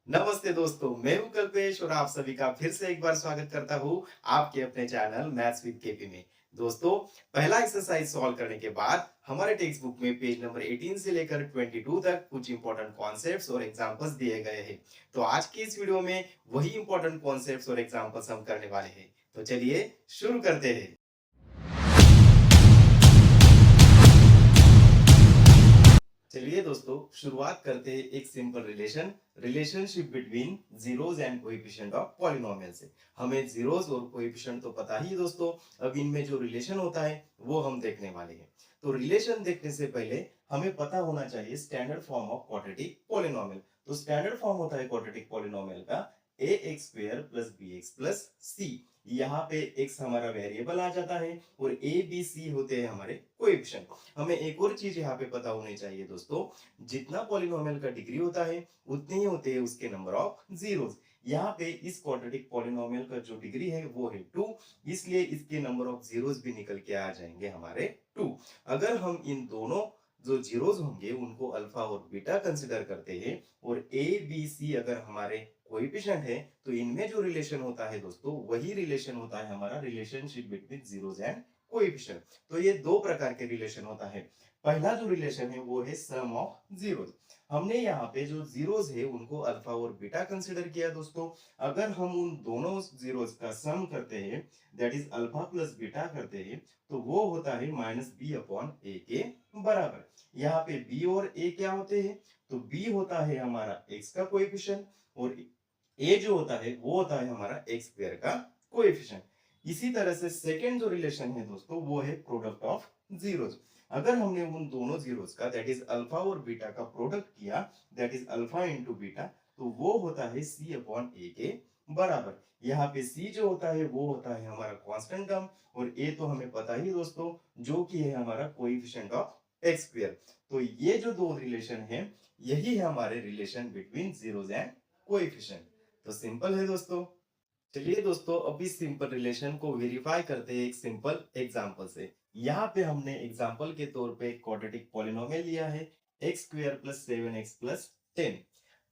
नमस्ते दोस्तों, मैं हूं कल्पेश और आप सभी का फिर से एक बार स्वागत करता हूं आपके अपने चैनल मैथ्स विद केपी में। दोस्तों, पहला एक्सरसाइज सॉल्व करने के बाद हमारे टेक्स्ट बुक में पेज नंबर 18 से लेकर 22 तक कुछ इंपॉर्टेंट कॉन्सेप्ट्स और एग्जांपल्स दिए गए हैं। तो आज की इस वीडियो में वही इंपॉर्टेंट कॉन्सेप्ट्स और एग्जांपल्स हम करने वाले हैं। तो चलिए शुरू करते हैं। चलिए दोस्तों, शुरुआत करते हैं एक simple relationship between zeros and coefficient of polynomial से। हमें जीरोस और कोएफिशिएंट तो पता ही है दोस्तों। अब इनमें जो रिलेशन होता है वो हम देखने वाले हैं। तो रिलेशन देखने से पहले हमें पता होना चाहिए standard form of quadratic polynomial. तो स्टैंडर्ड फॉर्म होता है क्वाड्रेटिक पॉलिनोमियल का a x square plus b x plus c. यहाँ पे x हमारा वेरिएबल आ जाता है और a b c होते हैं हमारे कोएफिशिएंट। हमें एक और चीज यहाँ पे पता होनी चाहिए दोस्तों, जितना पॉलिनोमियल का डिग्री होता है उतने ही होते हैं उसके नंबर ऑफ जीरोस। यहाँ पे इस क्वाड्रेटिक पॉलिनोमियल का जो डिग्री है वो है 2, इसलिए इसके नंबर ऑफ जीरोस भी निकल के आ जाएंगे हमारे 2। अगर हम इन दोनों जो जीरोस होंगे उनको अल्फा और बीटा कंसिडर करते हैं और ए बी सी अगर हमारे कोएफिशिएंट है, तो इनमें जो रिलेशन होता है दोस्तों वही रिलेशन होता है हमारा relationship between zeros and coefficient. तो ये दो प्रकार के रिलेशन होता है। पहला जो रिलेशन है वो है सम ऑफ जीरोस। हमने यहाँ पे जो जीरोस है उनको अल्फा और बीटा कंसिडर किया दोस्तों। अगर हम उन दोनों जीरोस का सम करते हैं, that is alpha plus beta करते हैं, तो वो होता है माइनस बी अपॉन ए के बराबर। यहाँ पे बी और ए क्या होते हैं? तो बी होता है हमारा एक्स का कोएफिशिएंट और ए जो होता है वो होता है हमारा एक्स स्क्वायर का कोएफिशिएंट। इसी तरह से सेकंड जो रिलेशन है दोस्तों वो है प्रोडक्ट ऑफ जीरोस। अगर हमने उन दोनों जीरोस का दैट इज अल्फा और बीटा का प्रोडक्ट किया, that is alpha into beta, तो वो होता है सी अपॉन ए के बराबर। यहाँ पे सी जो होता है वो होता है हमारा कांस्टेंट टर्म और ए तो हमें पता ही दोस्तों जो कि है हमारा कोएफिशिएंट ऑफ एक्स स्क्वायर। तो ये जो दो रिलेशन है यही है हमारे relation between zeros and coefficient. तो सिंपल है दोस्तों। चलिए दोस्तों, अब इस सिंपल रिलेशन को वेरीफाई करते हैं एक सिंपल एग्जांपल से। यहाँ पे हमने एग्जांपल के तौर पे क्वाड्रेटिक पॉलिनोमियल लिया है x square plus 7x plus 10।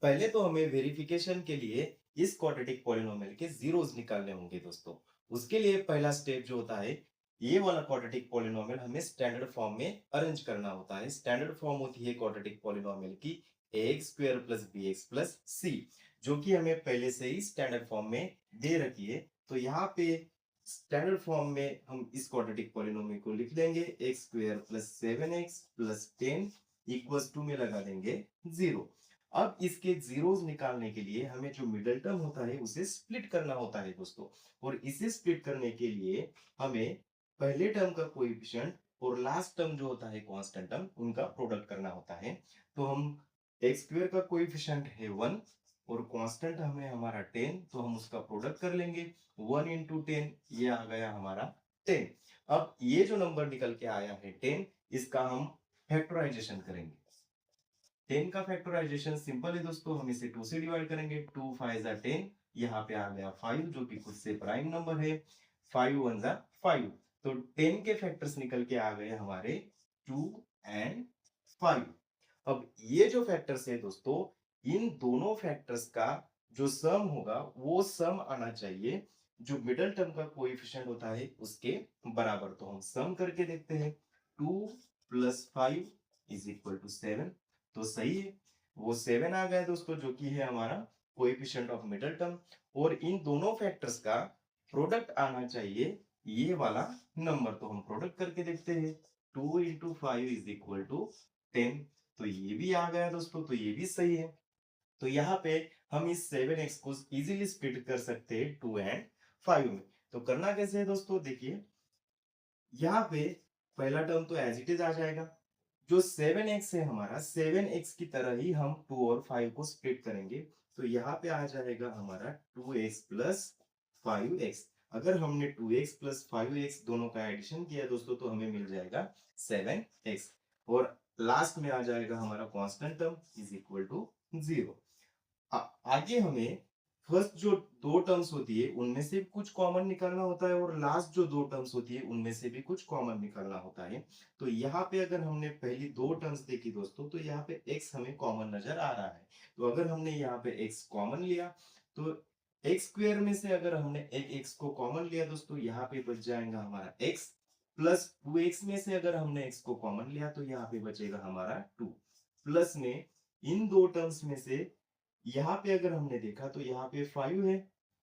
पहले तो हमें वेरिफिकेशन के लिए इस क्वाड्रेटिक पॉलिनोमियल के जीरोस निकालने होंगे दोस्तों। उसके लिए पहला स्टेप जो होता है, ये वाला क्वाड्रेटिक पॉलिनोमियल हमें स्टैंडर्ड फॉर्म में अरेंज करना होता है। स्टैंडर्ड फॉर्म होती है क्वाड्रेटिक पॉलिनोमियल की x square plus b x plus c, जो कि हमें पहले से ही स्टैंडर्ड फॉर्म में दे रखी है। तो यहाँ पे स्टैंडर्ड फॉर्म में हम इस क्वाड्रेटिक पॉलिनोमियल को लिख लेंगे x square plus 7x plus 10 equals to में लगा देंगे 0। अब इसके जीरोस निकालने के लिए हमें जो मिडिल टर्म होता है उसे स्प्लिट करना होता है दोस्तों। और इसे स्प्लिट करने के लिए हमें पहले टर्म का कोएफिशिएंट और लास्ट टर्म जो होता है कांस्टेंट टर्म उनका प्रोडक्ट करना होता है। तो हम एक्स स्क्वायर का कोएफिशिएंट है 1 और कांस्टेंट हमें हमारा 10, तो हम उसका प्रोडक्ट कर लेंगे 1 इंटू 10, ये आ गया हमारा 10। अब ये जो नंबर निकल के आया है 10, इसका हम फैक्टराइजेशन करेंगे। 10 का फैक्टराइजेशन सिंपल है दोस्तों, हम इसे 2 से डिवाइड करेंगे। 2 5 जा 10, यहाँ पे आ गया 5 जो कि खुद से प्राइम नंबर है। 5 1 जा 5, तो 10 के फैक्टर्स निकल के आ गए हमारे 2 एंड 5। अब ये जो फैक्टर्स है दोस्तों, इन दोनों फैक्टर्स का जो सम होगा वो सम आना चाहिए जो मिडिल टर्म का कोएफिशिएंट होता है उसके बराबर। तो हम सम करके देखते हैं। 2 प्लस 5 इज इक्वल टू 7, तो सही है, वो 7 आ गया दोस्तों जो कि है हमारा कोएफिशिएंट ऑफ मिडिल टर्म। और इन दोनों फैक्टर्स का प्रोडक्ट आना चाहिए ये वाला नंबर, तो हम प्रोडक्ट करके देखते हैं। 2 इंटू 5 इज इक्वल टू 10, तो ये भी आ गया दोस्तों, तो ये भी सही है। तो यहाँ पे हम इस 7x को इजीली स्प्लिट कर सकते हैं 2 एंड 5 में। तो करना कैसे है दोस्तों, देखिए यहाँ पे पहला टर्म तो एज इट इज आ जाएगा। जो 7x है हमारा 7x की तरह ही हम 2 और 5 को स्प्लिट करेंगे। तो यहाँ पे आ जाएगा हमारा 2x प्लस 5x। अगर हमने 2x प्लस 5x दोनों का एडिशन किया दोस्तों तो हमें मिल जाएगा 7x। और लास्ट में आ जाएगा हमारा constant term is equal to 0। आगे हमें फर्स्ट जो दो टर्म्स होती है उनमें से कुछ कॉमन निकालना होता है और लास्ट जो दो टर्म्स होती है उनमें से भी कुछ कॉमन निकालना होता है। तो यहाँ पे अगर हमने पहली दो टर्म्स देखी दोस्तों तो यहाँ पे x हमें कॉमन नजर आ रहा है। तो अगर हमने यहाँ पे x कॉमन लिया तो एक्स स्क्वायर में से अगर हमने एक x को कॉमन लिया दोस्तों यहाँ पे बच जाएगा हमारा x प्लस 2x में से अगर हमने x को कॉमन लिया तो यहाँ पे बचेगा हमारा 2 प्लस में इन दो टर्म्स में से यहाँ पे अगर हमने देखा तो यहाँ पे 5 है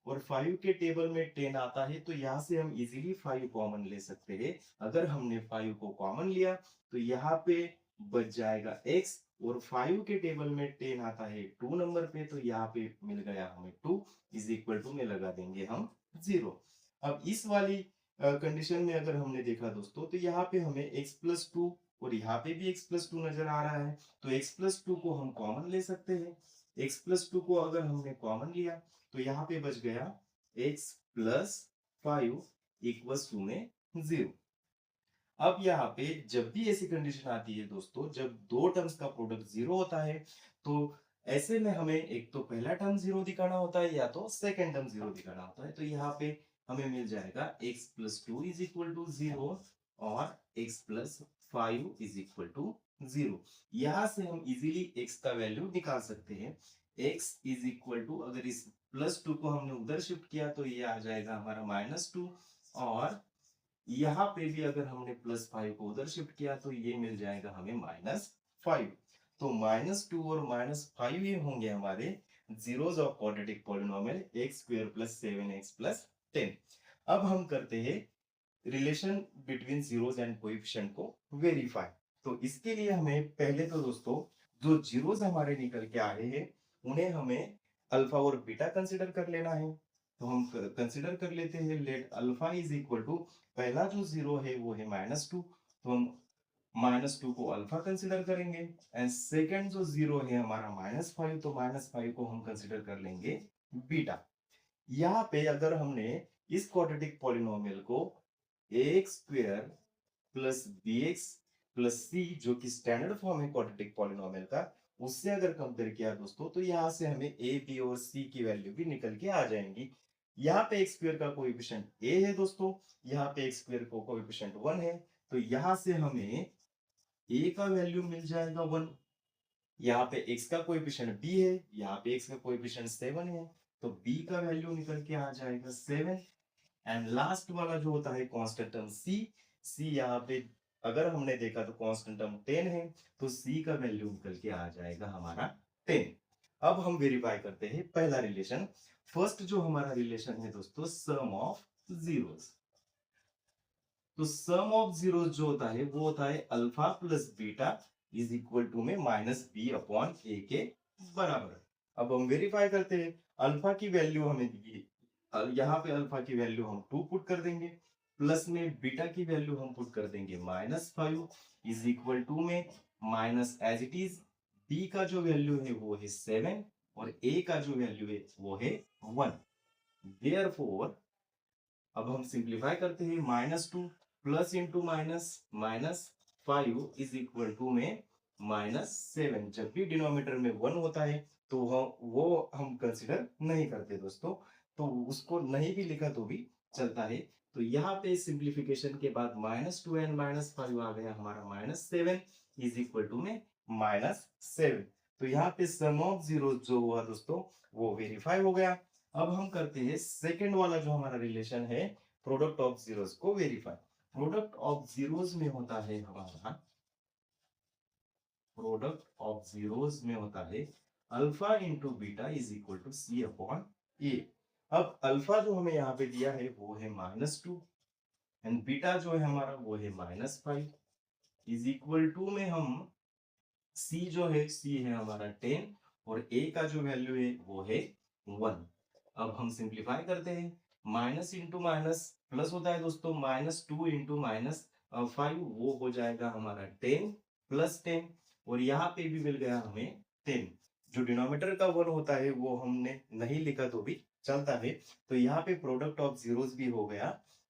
और 5 के टेबल में 10 आता है तो यहाँ से हम इजीली 5 कॉमन ले सकते हैं। अगर हमने 5 को कॉमन लिया तो यहाँ पे बच जाएगा x और 5 के टेबल में 10 आता है 2 नंबर पे तो यहाँ पे मिल गया हमें 2 इज इक्वल टू में लगा देंगे हम 0। अब इस वाली कंडीशन में अगर हमने देखा दोस्तों तो यहाँ पे हमें x प्लस 2 और यहाँ पे भी x प्लस 2 नजर आ रहा है तो x प्लस 2 को हम कॉमन ले सकते हैं। x प्लस 2 को अगर हमने कॉमन लिया तो यहाँ पे बच गया x प्लस 5 इक्वल्स टू में 0। अब यहाँ पे जब भी ऐसी कंडीशन आती है दोस्तों जब दो टर्म्स का प्रोडक्ट 0 होता है तो ऐसे में हमें एक तो पहला टर्म 0 दिखाना होता है या तो सेकेंड टर्म 0 दिखाना होता है। तो यहाँ पे हमें मिल जाएगा x plus 2 is equal to 0 और x plus 5 is equal to 0। यहाँ से हम इजीली x का वैल्यू निकाल सकते हैं। x इज इक्वल टू अगर इस प्लस 2 को हमने उधर शिफ्ट किया तो ये आ जाएगा हमारा -2 और यहाँ पे भी अगर हमने +5 को उधर शिफ्ट किया तो ये मिल जाएगा हमें -5। तो -2 और -5 ये होंगे हमारे zeros of quadratic polynomial x² + 7x + 10। अब हम करते हैं relation between zeros and coefficient को वेरीफाई। तो इसके लिए हमें पहले तो दोस्तों जो जीरोस हमारे निकल के आ रहे हैं उन्हें हमें अल्फा और बीटा कंसिडर कर लेना है। तो हम कंसिडर कर लेते हैं let alpha is equal to पहला जो जीरो है वो है -2 तो हम -2 को अल्फा कंसिडर करेंगे एंड सेकंड जो जीरो है हमारा -5 तो -5 को हम कंसिडर कर लेंगे बीटा। यहाँ पे अगर हमने इस क्वाड्रेटिक पॉलिनोमियल को ax² plus bx plus c जो कि स्टैंडर्ड फॉर्म है क्वाड्रेटिक पॉलिनोमियल का उससे अगर कंपेयर किया दोस्तों तो यहाँ से हमें a b और c की वैल्यू भी निकल के आ जाएंगी। यहाँ पे x² का कोएफिशिएंट a है दोस्तों, यहाँ पे x² को कोएफिशिएंट 1 है तो यहाँ से हमें a का वैल्यू मिल जाएगा 1। यहाँ पे x का कोएफिशिएंट b है, यहाँ पे x का कोएफिशिएंट 7 है तो b का वैल्यू निकल के आ जाएगा 7 एंड लास्ट वाला जो होता है कांस्टेंट टर्म c यहाँ पे अगर हमने देखा तो कांस्टेंट टर्म 10 है तो c का वैल्यू निकल के आ जाएगा हमारा 10। अब हम वेरीफाई करते हैं पहला रिलेशन। फर्स्ट जो हमारा रिलेशन है दोस्तों सम ऑफ जीरोस। तो सम ऑफ जीरोस जो होता है वो होता है alpha plus beta is equal to में -b अपॉन a के बराबर। अब हम वेरीफाई करते हैं अल्फा की वैल्यू हमें दी यहाँ पे अल्फा की वैल्यू हम 2 पुट कर देंगे प्लस में बीटा की वैल्यू हम पुट कर देंगे -5 इज इक्वल टू में minus as it is b का जो वैल्यू है वो है 7 और a का जो वैल्यू है वो है 1। देयरफॉर अब हम सिंप्लीफाई करते हैं -2 plus into minus -5 is equal to में -7। जब भी डिनोमिनेटर में 1 होता है तो वो हम कंसिडर नहीं करते दोस्तों, तो उसको नहीं भी लिखा तो भी चलता है। तो यहाँ पे सिंप्लीफिकेशन के बाद -2 एंड -5 आ गया हमारा -7 इज इक्वल टू में -7। तो यहाँ पे सम ऑफ जीरो जो हुआ दोस्तों वो वेरीफाई हो गया। अब हम करते हैं सेकंड वाला जो हमारा रिलेशन है प्रोडक्ट ऑफ जीरोस को वेरीफाई। प्रोडक्ट ऑफ जीरोस में होता है हमारा प्रोडक्ट ऑफ जीरोस में होता है alpha into beta is equal to c upon a. अब अल्फा जो हमें यहाँ पे दिया है वो है -2 एंड बीटा जो है हमारा वो है -5 इज इक्वल टू में हम सी जो है सी है हमारा 10 और ए का जो वैल्यू है वो है 1। अब हम सिंप्लीफाई करते हैं माइनस इंटू माइनस प्लस होता है दोस्तों -2 इंटू -5 वो हो जाएगा हमारा 10 प्लस 10 और यहाँ पे भी मिल गया हमें 10। जो डिनोमिनेटर का 1 होता है वो हमने नहीं लिखा तो भी चलता है। तो यहाँ पे प्रोडक्ट ऑफ जीरोस भी हो गया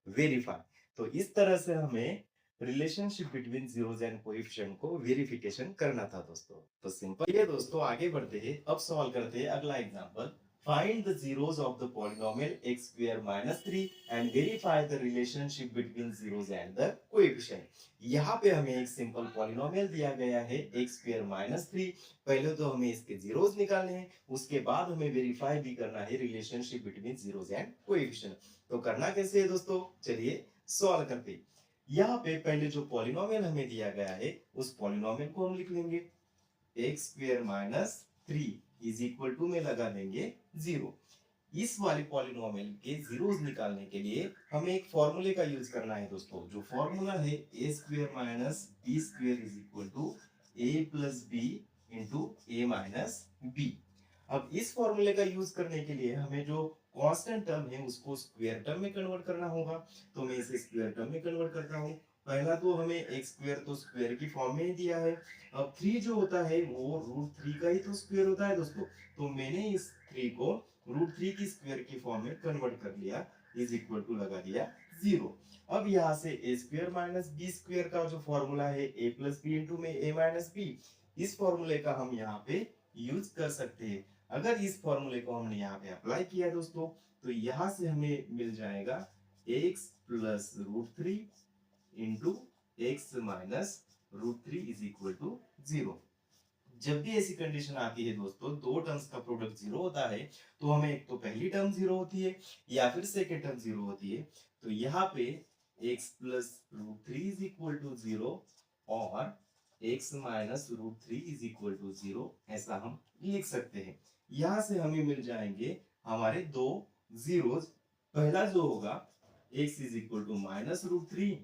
वेरीफाई। तो इस तरह से हमें relationship between zeros and coefficient को वेरिफिकेशन करना था दोस्तों। तो सिंपल ये दोस्तों आगे बढ़ते हैं। अब सॉल्व करते हैं अगला example Find the zeros of the polynomial x square minus 3 and verify the relationship between zeros and the coefficient. यहाँ पे हमें एक सिंपल पॉलिनोमियल दिया गया है x square minus 3। पहले तो हमें इसके जीरोस निकालने हैं, उसके बाद हमें वेरीफाई भी करना है relationship between zeros and coefficient. तो करना कैसे है दोस्तों, चलिए सॉल्व करते हैं। यहाँ पे पहले जो पॉलिनोमियल हमें दिया गया है उस पॉलिनोमियल को हम लिख लेंगे x square minus 3 is equal to में लगा देंगे 0। इस वाले पॉलिनोमियल के जीरोस निकालने के लिए हमें एक फॉर्मूले का यूज करना है दोस्तों। जो फॉर्मूला है a square minus b square is equal to a plus b into a minus b. अब इस फॉर्मूले का यूज करने के लिए हमें जो कांस्टेंट टर्म है उसको स्क्वायर टर्म में कन्वर्ट करना होगा। तो मैं इसे स्क्वायर टर्म में कन्वर्ट करता हूँ। पहला तो हमें एक्स स्क्वायर तो स्क्वायर की फॉर्म में ही दिया है। अब 3 जो होता है वो रूट 3 का ही तो स्क्वायर होता है दोस्तों। तो मैंने इस 3 को रूट 3 की स्क्वायर की फॉर्म में कन्वर्ट कर लिया, इज इक्वल टू लगा दिया 0। अब यहाँ से ए स्क्वायर माइनस बी स्क्वायर का जो फॉर्मूला है ए प्लस बी इंटू में ए माइनस बी, इस फॉर्मूले का हम यहाँ पे यूज कर सकते हैं। अगर इस फॉर्मूले को हमने यहाँ पे अप्लाई किया दोस्तों तो यहाँ से हमें मिल जाएगा x plus root 3 into x minus root 3 is equal to 0। जब भी ऐसी कंडीशन आती है दोस्तों, दो टर्म्स का प्रोडक्ट जीरो होता है, तो हमें एक तो पहली टर्म जीरो होती है या फिर सेकेंड टर्म जीरो होती है। तो यहाँ पे x plus root 3 is equal to 0 और x minus root 3 is equal to 0 ऐसा हम लिख सकते हैं। यहाँ से हमें मिल जाएंगे हमारे दो जीरोस। पहला जो होगा x is equal to minus root 3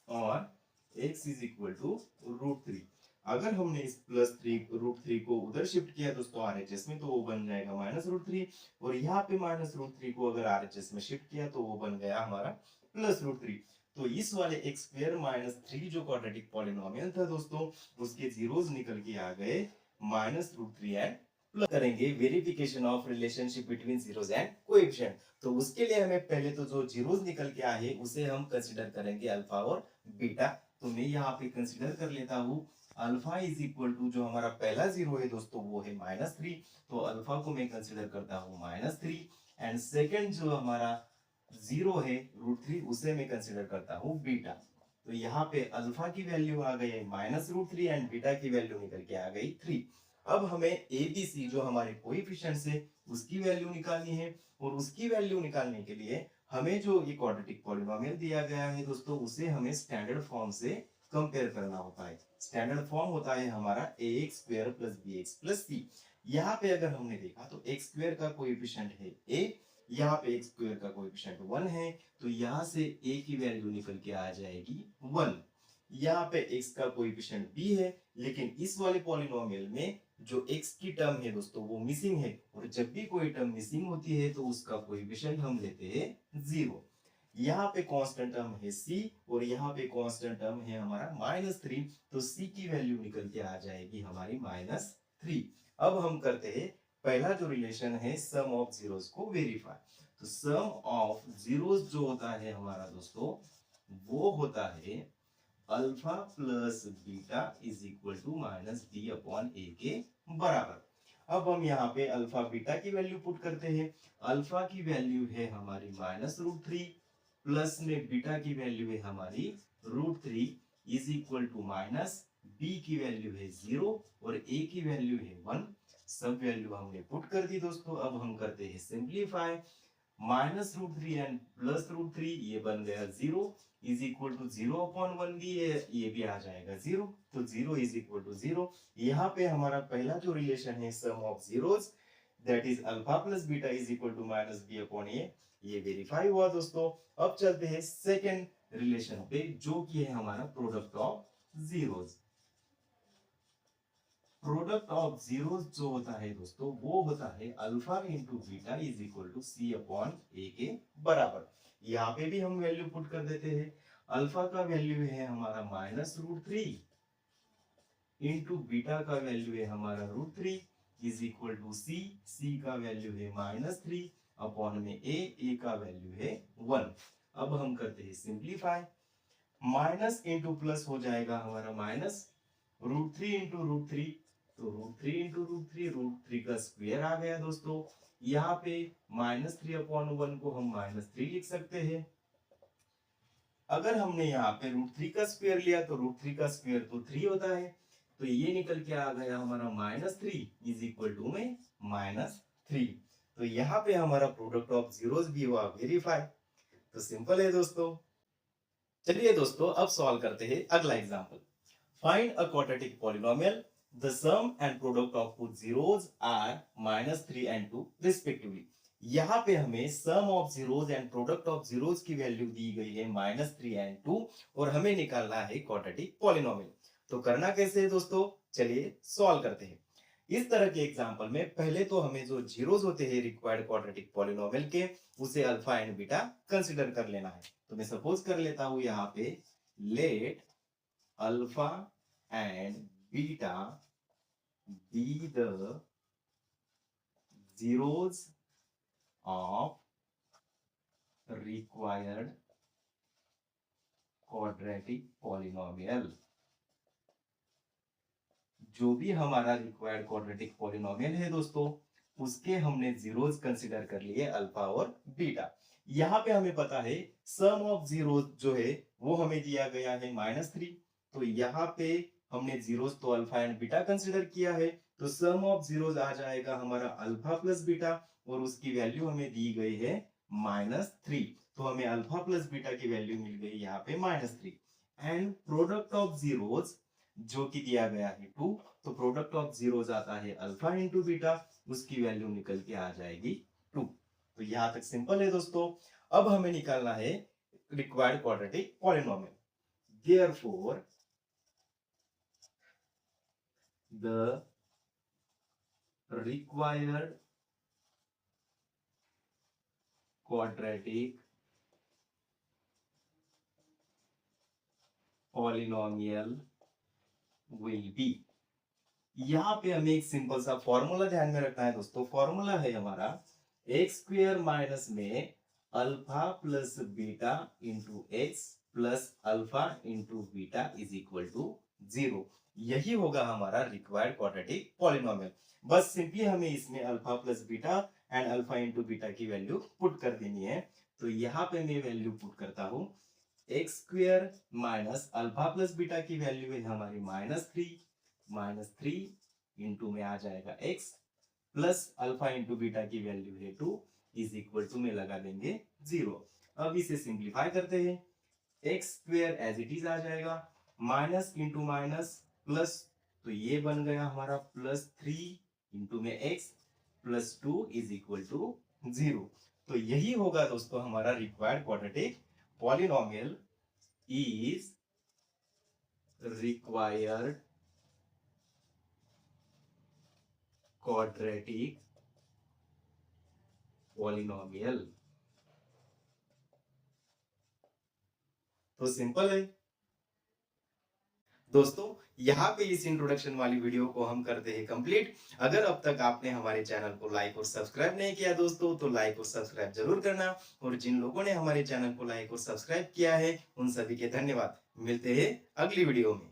और x is equal to root 3। अगर हमने इस प्लस 3 रूट 3 को उधर शिफ्ट किया दोस्तों आरएचएस में, तो वो बन जाएगा माइनस रूट 3। और यहाँ पे माइनस रूट 3 को अगर आरएचएस में शिफ्ट किया तो वो बन गया हमारा प्लस रूट 3। तो इस वाले एक्स स्क्वायर माइनस 3 जो क्वाड्रेटिक पॉलिनोमियल था दोस्तों, उसके जीरोस निकल के आ गए माइनस रूट 3 एंड प्लस करेंगे verification of relationship between zeros and coefficient. तो उसके लिए हमें पहले तो जो जीरोस निकल के आए उसे हम कंसीडर करेंगे अल्फा और बीटा। तो मैं यहाँ पे कंसीडर कर लेता हूँ अल्फा इज इक्वल टू, जो हमारा पहला जीरो है दोस्तों वो है माइनस 3, तो अल्फा को मैं कंसीडर करता हूँ माइनस 3। एंड सेकेंड जो हमारा जीरो है रूट 3, उसे मैं कंसीडर करता हूँ बीटा। तो यहाँ पे अल्फा की वैल्यू आ गई है माइनस रूट 3 एंड बीटा की वैल्यू निकल के आ गई 3। अब हमें एबीसी जो हमारे कोएफिशिएंट्स है उसकी वैल्यू निकालनी है। और उसकी वैल्यू निकालने के लिए हमें जो ये क्वाड्रेटिक पॉलिनोमियल दिया गया है दोस्तों, उसे हमें स्टैंडर्ड फॉर्म से कंपेयर करना होता है। स्टैंडर्ड फॉर्म होता है हमारा ax square plus bx plus c। यहाँ पे अगर हमने देखा तो x स्क्वायर का कोएफिशिएंट है a, यहाँ पे x स्क्वायर का कोएफिशिएंट 1 है, तो यहाँ से a की वैल्यू निकल के आ जाएगी 1। यहाँ पे x का कोएफिशिएंट b है, लेकिन इस वाले पॉलिनोमियल में जो x की टर्म है दोस्तों वो मिसिंग है। और जब भी कोई टर्म मिसिंग होती है तो उसका कोएफिशिएंट हम लेते हैं 0। यहाँ पे कांस्टेंट टर्म है c और यहाँ पे कांस्टेंट टर्म है हमारा माइनस 3, तो c की वैल्यू निकल के आ जाएगी हमारी माइनस 3। अब हम करते हैं पहला जो रिलेशन है सम ऑफ जीरोस को वेरीफाई। तो सम ऑफ जीरोस जो होता है हमारा दोस्तों वो होता है alpha plus beta is equal to minus b upon a के बराबर। अब हम यहाँ पे अल्फा बीटा की वैल्यू पुट करते हैं। अल्फा की वैल्यू है हमारी माइनस रूट 3, प्लस में बीटा की वैल्यू है हमारी root 3 is equal to minus b की वैल्यू है 0 और ए की वैल्यू है 1। सब वैल्यू हमने पुट कर दी दोस्तों। अब हम करते हैं simplify. Minus root 3 and plus root 3 ये बन गया 0 इज इक्वल टू 0 अपॉन 1 भी ये भी आ जाएगा 0। तो 0 इज इक्वल टू 0। यहाँ पे हमारा पहला जो रिलेशन है sum of zeros that is alpha plus beta is equal to minus b upon a, ये वेरीफाई हुआ दोस्तों। अब चलते हैं सेकेंड रिलेशन पे जो कि है हमारा product of zeros. Product of zeros जो होता है दोस्तों वो होता है alpha into beta is equal to c upon a के बराबर। यहाँ पे भी हम वैल्यू पुट कर देते हैं। अल्फा का वैल्यू है हमारा माइनस रूट 3 इंटू बीटा का वैल्यू है हमारा रूट 3 इज इक्वल टू सी। सी का वैल्यू है माइनस 3 अपॉन में ए का वैल्यू है 1। अब हम करते हैं सिंप्लीफाई। माइनस इंटू प्लस हो जाएगा हमारा माइनस रूट 3 इंटू रूट 3 तो √3 इंटू √3 का स्क्वायर आ गया दोस्तों। यहाँ पे -3/1 को हम -3 लिख सकते हैं। अगर हमने यहाँ पे √3 का स्क्वायर लिया तो √3 का स्क्वायर तो 3 होता है, तो ये निकल के आ गया हमारा -3 इज इक्वल टू में -3। तो यहाँ पे हमारा प्रोडक्ट ऑफ जीरोस भी हुआ वेरीफाई। तो सिंपल है दोस्तों। चलिए दोस्तों अब सॉल्व करते हैं अगला example. Find a quadratic polynomial the sum and product of whose zeros are -3 and 2 respectively। यहाँ पे हमें sum of zeros and product of zeros की वैल्यू दी गई है -3 एंड 2 और हमें निकालना है क्वाड्रेटिक पॉलिनोमियल। तो करना कैसे है दोस्तों, चलिए सॉल्व करते हैं। इस तरह के एग्जांपल में पहले तो हमें जो जीरोस होते हैं रिक्वायर्ड क्वाड्रेटिक पॉलिनोमियल के, उसे अल्फा एंड बीटा कंसीडर कर लेना है। तो मैं सपोज कर लेता हूं यहाँ पे let alpha and beta be the zeros of required quadratic polynomial। जो भी हमारा रिक्वायर्ड क्वाड्रेटिक पॉलिनोमियल है दोस्तों, उसके हमने जीरोस कंसीडर कर लिए अल्फा और बीटा। यहाँ पे हमें पता है सम ऑफ जीरोस जो है वो हमें दिया गया है -3। तो यहाँ पे हमने जीरोस तो अल्फा एंड बीटा कंसीडर किया है, तो सम ऑफ जीरोस आ जाएगा हमारा अल्फा प्लस बीटा और उसकी वैल्यू हमें दी गई है -3। तो हमें अल्फा प्लस बीटा की वैल्यू मिल गई यहाँ पे -3। एंड प्रोडक्ट ऑफ जीरोस जो कि दिया गया है 2, तो प्रोडक्ट ऑफ जीरोस आता है अल्फा इंटू बीटा, उसकी वैल्यू निकल के आ जाएगी 2। तो यहां तक सिंपल है दोस्तों। अब हमें निकालना है required quadratic polynomial. Therefore the required quadratic polynomial will be. यहाँ पे हमें एक सिंपल सा फॉर्मूला ध्यान में रखना है दोस्तों। फॉर्मूला है हमारा एक्स स्क्वायर माइनस में alpha plus beta into x plus alpha into beta is equal to 0। यही होगा हमारा रिक्वायर्ड क्वाड्रेटिक पॉलिनोमियल। बस सिंपली हमें इसमें alpha plus beta and alpha into beta की वैल्यू पुट कर देनी है। तो यहाँ पे मैं वैल्यू पुट करता हूँ। X square minus alpha plus beta की वैल्यू है हमारी -3 इंटू में आ जाएगा x plus alpha into beta की वैल्यू है 2 इज इक्वल टू में लगा देंगे 0। अब इसे सिंप्लीफाई करते हैं। X square as it is आ जाएगा, माइनस इंटू माइनस प्लस, तो ये बन गया हमारा +3 इंटू में x plus 2 is equal to 0। तो यही होगा दोस्तों हमारा required quadratic polynomial is required quadratic polynomial. तो सिंपल है दोस्तों। यहाँ पे इस इंट्रोडक्शन वाली वीडियो को हम करते हैं कंप्लीट। अगर अब तक आपने हमारे चैनल को लाइक और सब्सक्राइब नहीं किया दोस्तों, तो लाइक और सब्सक्राइब जरूर करना। और जिन लोगों ने हमारे चैनल को लाइक और सब्सक्राइब किया है उन सभी के धन्यवाद। मिलते हैं अगली वीडियो में।